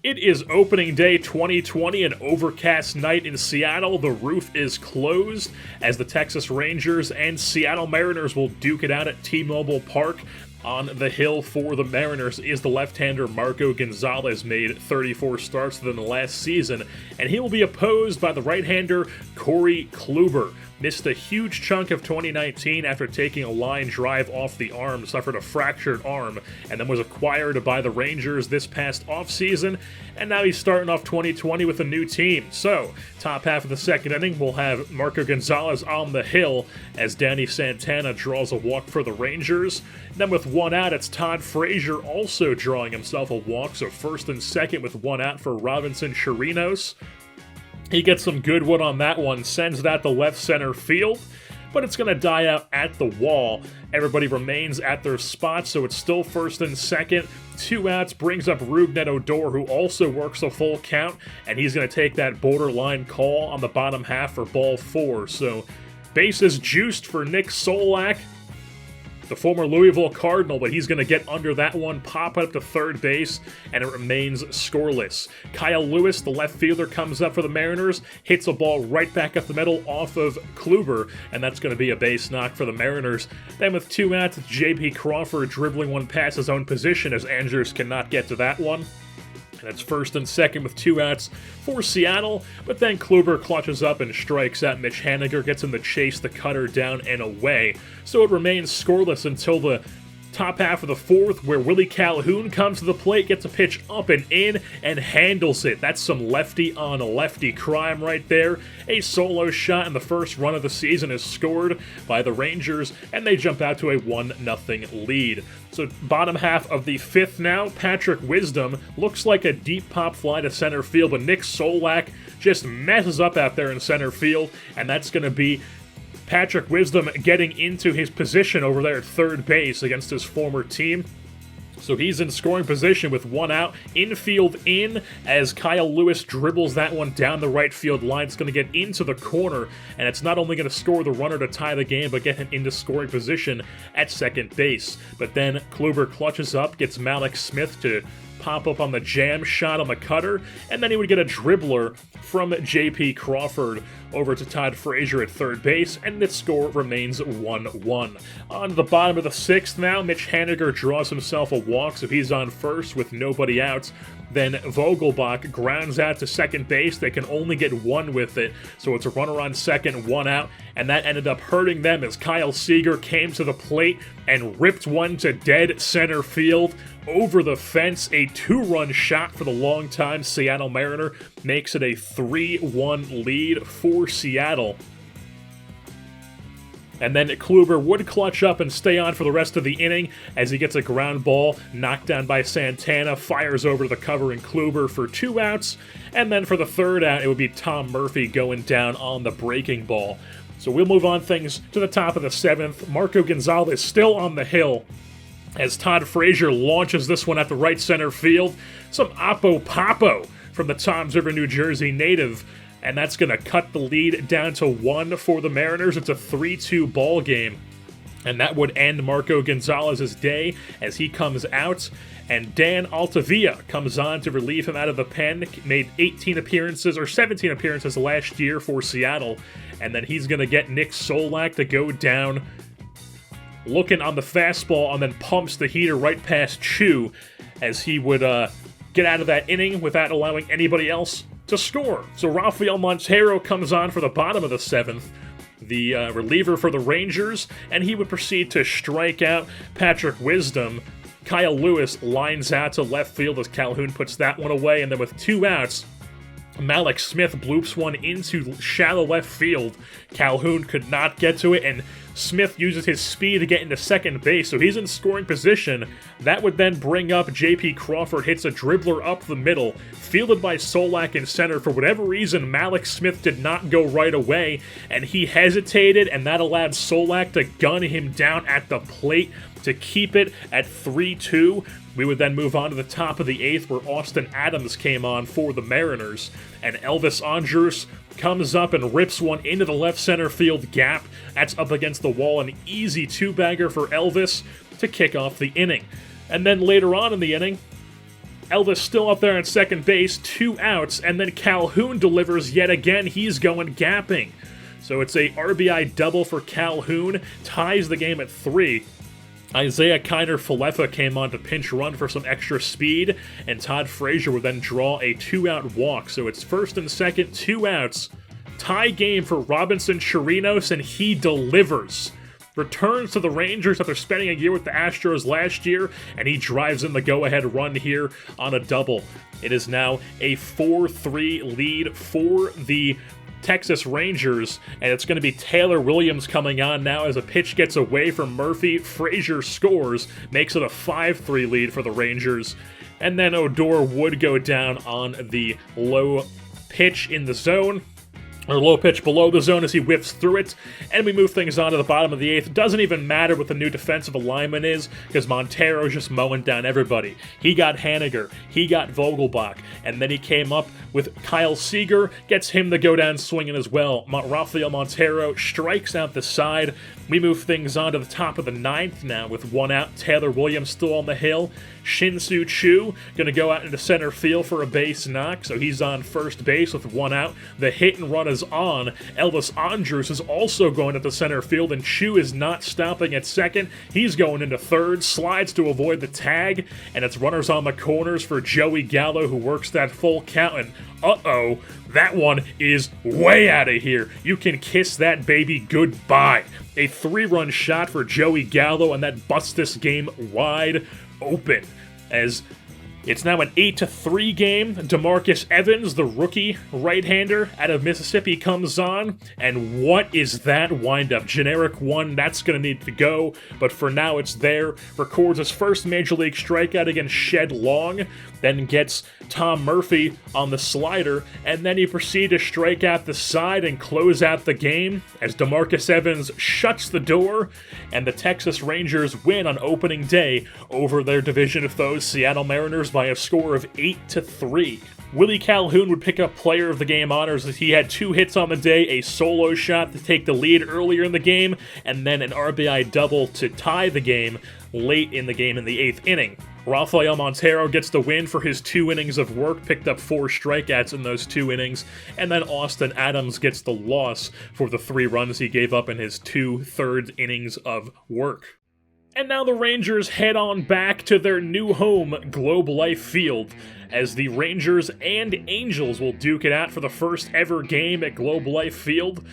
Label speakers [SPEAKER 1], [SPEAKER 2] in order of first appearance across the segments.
[SPEAKER 1] It is opening day 2020, an overcast night in Seattle. The roof is closed as the Texas Rangers and Seattle Mariners will duke it out at T-Mobile Park. On the hill for the Mariners is the left-hander Marco Gonzalez, made 34 starts within the last season, and he will be opposed by the right-hander Corey Kluber. Missed a huge chunk of 2019 after taking a line drive off the arm, suffered a fractured arm, and then was acquired by the Rangers this past offseason, and now he's starting off 2020 with a new team. So, top half of the second inning, we'll have Marco Gonzalez on the hill as Danny Santana draws a walk for the Rangers. Then with one out, it's Todd Frazier also drawing himself a walk, so first and second with one out for Robinson Chirinos. He gets some good wood on that one, sends that to left center field, but it's going to die out at the wall. Everybody remains at their spots, so it's still first and second. 2 outs brings up Rougned Odor, who also works a full count, and he's going to take that borderline call on the bottom half for ball 4. So bases juiced for Nick Solak, the former Louisville Cardinal, but he's going to get under that one, pop up to third base, and it remains scoreless. Kyle Lewis, the left fielder, comes up for the Mariners, hits a ball right back up the middle off of Kluber, and that's going to be a base knock for the Mariners. Then with 2 outs, it's J.P. Crawford dribbling one past his own position as Andrews cannot get to that one. And it's first and second with 2 outs for Seattle, but then Kluber clutches up and strikes out. Mitch Haniger gets him to chase the cutter down and away. So it remains scoreless until the top half of the fourth, where Willie Calhoun comes to the plate, gets a pitch up and in, and handles it. That's some lefty-on-lefty crime right there. A solo shot in the first run of the season is scored by the Rangers, and they jump out to a 1-0 lead. So bottom half of the fifth now, Patrick Wisdom looks like a deep pop fly to center field, but Nick Solak just messes up out there in center field, and that's going to be Patrick Wisdom getting into his position over there at third base against his former team. So he's in scoring position with 1 out, infield in, as Kyle Lewis dribbles that one down the right field line. It's going to get into the corner, and it's not only going to score the runner to tie the game, but get him into scoring position at second base. But then Kluber clutches up, gets Malik Smith to pop up on the jam shot on the cutter, and then he would get a dribbler from J.P. Crawford over to Todd Frazier at third base, and the score remains 1-1. On the bottom of the sixth now, Mitch Haniger draws himself a walk, so he's on first with nobody out. Then Vogelbach grounds out to second base. They can only get one with it, so it's a runner on second, 1 out, and that ended up hurting them as Kyle Seager came to the plate and ripped one to dead center field over the fence. A 2-run shot for the longtime Seattle Mariner makes it a 3-1 lead for Seattle. And then Kluber would clutch up and stay on for the rest of the inning as he gets a ground ball knocked down by Santana, fires over the covering Kluber for 2 outs, and then for the third out, it would be Tom Murphy going down on the breaking ball. So we'll move on things to the top of the seventh. Marco Gonzalez still on the hill as Todd Frazier launches this one at the right center field. Some Oppo-Popo from the Toms River, New Jersey native, and that's going to cut the lead down to 1 for the Mariners. It's a 3-2 ball game, and that would end Marco Gonzalez's day as he comes out, and Dan Altavilla comes on to relieve him out of the pen. Made 17 appearances last year for Seattle, and then he's going to get Nick Solak to go down looking on the fastball, and then pumps the heater right past Chu as he would get out of that inning without allowing anybody else to score. So Rafael Montero comes on for the bottom of the seventh, the reliever for the Rangers, and he would proceed to strike out Patrick Wisdom. Kyle Lewis lines out to left field as Calhoun puts that one away, and then with 2 outs, Malik Smith bloops one into shallow left field. Calhoun could not get to it, and Smith uses his speed to get into second base, so he's in scoring position. That would then bring up J.P. Crawford, hits a dribbler up the middle, fielded by Solak in center. For whatever reason, Malik Smith did not go right away, and he hesitated, and that allowed Solak to gun him down at the plate to keep it at 3-2. We would then move on to the top of the eighth, where Austin Adams came on for the Mariners, and Elvis Andrus comes up and rips one into the left center field gap. That's up against the wall, an easy 2-bagger for Elvis to kick off the inning. And then later on in the inning, Elvis still up there at second base, 2 outs, and then Calhoun delivers yet again. He's going gapping. So it's a RBI double for Calhoun, ties the game at 3. Isaiah Kiner-Falefa came on to pinch run for some extra speed, and Todd Frazier would then draw a 2-out walk. So it's first and second, 2 outs. Tie game for Robinson Chirinos, and he delivers. Returns to the Rangers after spending a year with the Astros last year, and he drives in the go-ahead run here on a double. It is now a 4-3 lead for the Texas Rangers, and it's going to be Taylor Williams coming on now as a pitch gets away from Murphy. Frazier scores, makes it a 5-3 lead for the Rangers, and then Odor would go down on the low pitch in the zone, or low pitch below the zone as he whiffs through it, and we move things on to the bottom of the 8th. It doesn't even matter what the new defensive alignment is, because Montero's just mowing down everybody. He got Haniger, he got Vogelbach, and then he came up with Kyle Seager, gets him to go down swinging as well. Rafael Montero strikes out the side. We move things on to the top of the 9th now with 1 out. Taylor Williams still on the hill. Shin-Soo Choo going to go out into center field for a base knock, so he's on first base with 1 out. The hit and run is on. Elvis Andrus is also going into center field, and Choo is not stopping at second. He's going into third, slides to avoid the tag, and it's runners on the corners for Joey Gallo, who works that full count, and uh-oh, that one is way out of here. You can kiss that baby goodbye. A 3-run shot for Joey Gallo, and that busts this game wide open as it's now an 8-3 game. DeMarcus Evans, the rookie right-hander out of Mississippi, comes on, and what is that windup? Generic 1, that's going to need to go, but for now it's there. Records his first Major League strikeout against Shed Long, then gets Tom Murphy on the slider, and then he proceeds to strike out the side and close out the game as DeMarcus Evans shuts the door, and the Texas Rangers win on opening day over their division foes, Seattle Mariners, by a score of 8-3. Willie Calhoun would pick up Player of the Game honors as he had 2 hits on the day, a solo shot to take the lead earlier in the game, and then an RBI double to tie the game late in the game in the 8th inning. Rafael Montero gets the win for his 2 innings of work, picked up 4 strikeouts in those 2 innings, and then Austin Adams gets the loss for the 3 runs he gave up in his 2 third innings of work. And now the Rangers head on back to their new home, Globe Life Field, as the Rangers and Angels will duke it out for the first ever game at Globe Life Field.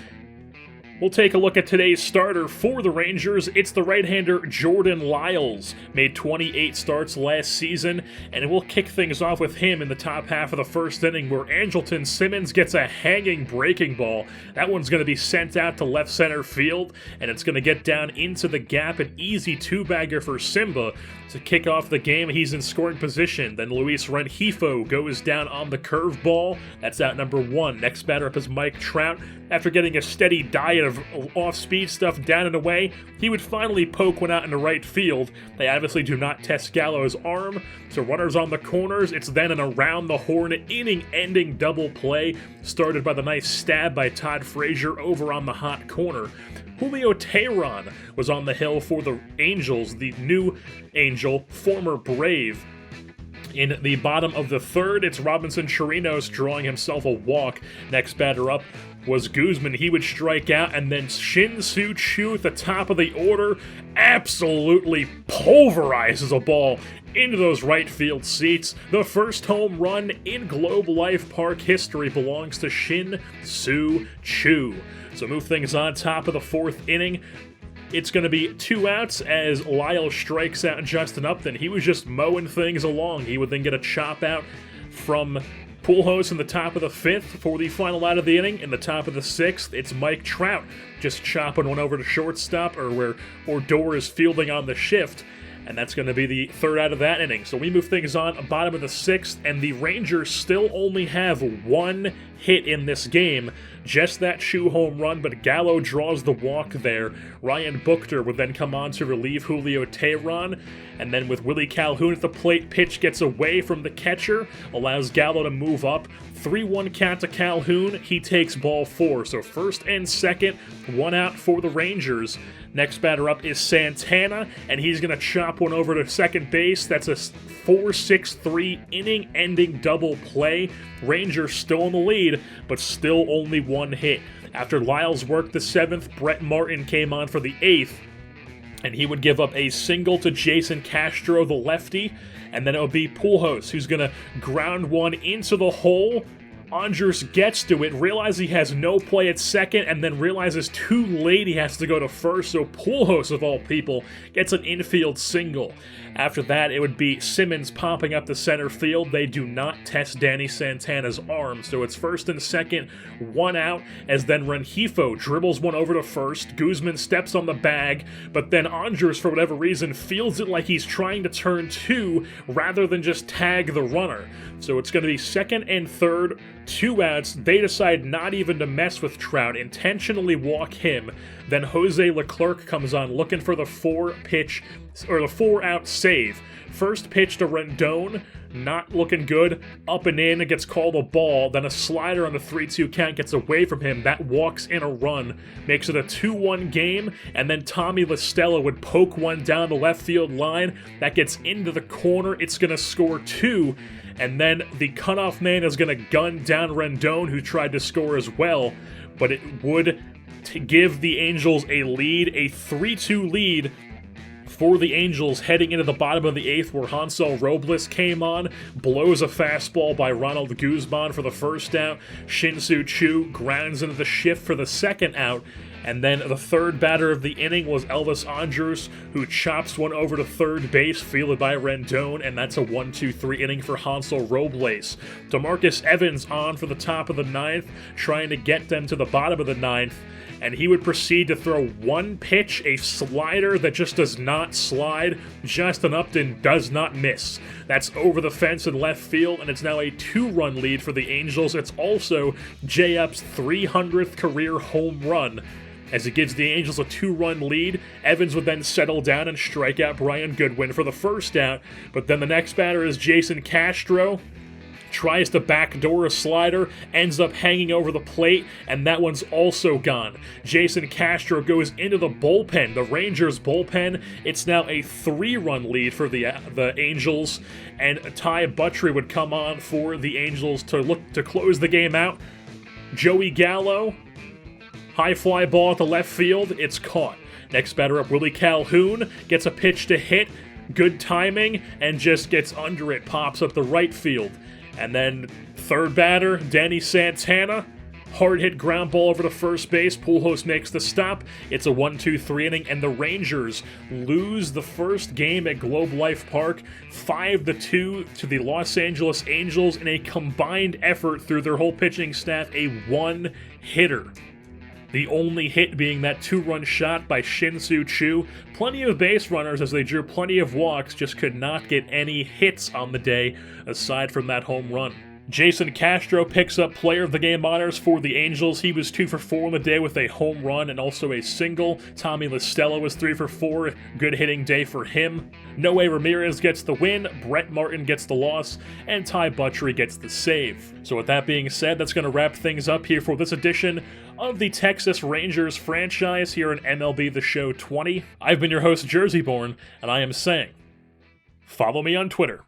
[SPEAKER 1] We'll take a look at today's starter for the Rangers. It's the right-hander Jordan Lyles. Made 28 starts last season, and we'll kick things off with him in the top half of the first inning where Andrelton Simmons gets a hanging breaking ball. That one's going to be sent out to left center field, and it's going to get down into the gap. An easy 2-bagger for Simba to kick off the game. He's in scoring position. Then Luis Rengifo goes down on the curveball. That's out number 1. Next batter up is Mike Trout. After getting a steady diet of off-speed stuff down and away, he would finally poke one out into right field. They obviously do not test Gallo's arm, so runners on the corners. It's then an around-the-horn, inning-ending double play, started by the nice stab by Todd Frazier over on the hot corner. Julio Teheran was on the hill for the Angels, the new Angel, former Brave. In the bottom of the 3rd, it's Robinson Chirinos drawing himself a walk. Next batter up was Guzman. He would strike out, and then Shin-Soo Choo at the top of the order absolutely pulverizes a ball into those right field seats. The first home run in Globe Life Park history belongs to Shin-Soo Choo. So move things on top of the 4th inning. It's going to be 2 outs as Lyles strikes out Justin Upton. He was just mowing things along. He would then get a chop out from Pujols in the top of the 5th for the final out of the inning. In the top of the 6th, it's Mike Trout just chopping one over to shortstop, or where Odor is fielding on the shift. And that's going to be the 3rd out of that inning. So we move things on, bottom of the 6th, and the Rangers still only have 1 hit in this game. Just that Choo home run, but Gallo draws the walk there. Ryan Buchter would then come on to relieve Julio Teheran, and then with Willie Calhoun at the plate, pitch gets away from the catcher, allows Gallo to move up. 3-1 count to Calhoun, he takes ball 4. So first and second, 1 out for the Rangers. Next batter up is Santana, and he's going to chop one over to second base. That's a 4-6-3 inning-ending double play. Rangers still in the lead, but still only one hit. After Lyles worked the 7th, Brett Martin came on for the 8th, and he would give up a single to Jason Castro, the lefty, and then it would be Pujols, who's going to ground one into the hole. Andres gets to it, realizes he has no play at second, and then realizes too late he has to go to first, so Pujols, of all people, gets an infield single. After that, it would be Simmons popping up the center field. They do not test Danny Santana's arm, so it's first and second, one out, as then Rengifo dribbles one over to first. Guzman steps on the bag, but then Andres, for whatever reason, feels it like he's trying to turn two rather than just tag the runner. So it's going to be second and third, 2 outs. They decide not even to mess with Trout, intentionally walk him. Then Jose Leclerc comes on looking for the 4-out save. First pitch to Rendon, not looking good. Up and in, gets called a ball. Then a slider on the 3-2 count gets away from him. That walks in a run, makes it a 2-1 game. And then Tommy La Stella would poke one down the left field line. That gets into the corner. It's going to score 2. And then the cutoff man is going to gun down Rendon, who tried to score as well. But it would give the Angels a lead, a 3-2 lead for the Angels heading into the bottom of the 8th, where Hansel Robles came on, blows a fastball by Ronald Guzman for the first out. Shin-Soo Choo grounds into the shift for the second out. And then the third batter of the inning was Elvis Andrus, who chops one over to third base, fielded by Rendon, and that's a 1-2-3 inning for Hansel Robles. DeMarcus Evans on for the top of the 9th, trying to get them to the bottom of the 9th, and he would proceed to throw one pitch, a slider that just does not slide. Justin Upton does not miss. That's over the fence in left field, and it's now a 2-run lead for the Angels. It's also J-Up's 300th career home run. As it gives the Angels a 2-run lead, Evans would then settle down and strike out Brian Goodwin for the first out, but then the next batter is Jason Castro. Tries to backdoor a slider, ends up hanging over the plate, and that one's also gone. Jason Castro goes into the bullpen, the Rangers bullpen. It's now a 3-run lead for the Angels, and Ty Buttrey would come on for the Angels to look to close the game out. Joey Gallo, high fly ball at the left field, it's caught. Next batter up, Willie Calhoun, gets a pitch to hit, good timing, and just gets under it, pops up the right field. And then third batter, Danny Santana, hard hit ground ball over to first base. Pujols makes the stop. It's a 1-2-3 inning, and the Rangers lose the first game at Globe Life Park 5-2 to the Los Angeles Angels in a combined effort through their whole pitching staff, a 1-hitter. The only hit being that 2-run shot by Shin-Soo Choo. Plenty of base runners as they drew plenty of walks, just could not get any hits on the day aside from that home run. Jason Castro picks up Player of the Game honors for the Angels. He was 2 for 4 on the day with a home run and also a single. Tommy La Stella was 3 for 4. Good hitting day for him. Noe Ramirez gets the win, Brett Martin gets the loss, and Ty Buttrey gets the save. So with that being said, that's going to wrap things up here for this edition of the Texas Rangers franchise here in MLB The Show 20. I've been your host, Jerseyborn, and I am saying, follow me on Twitter.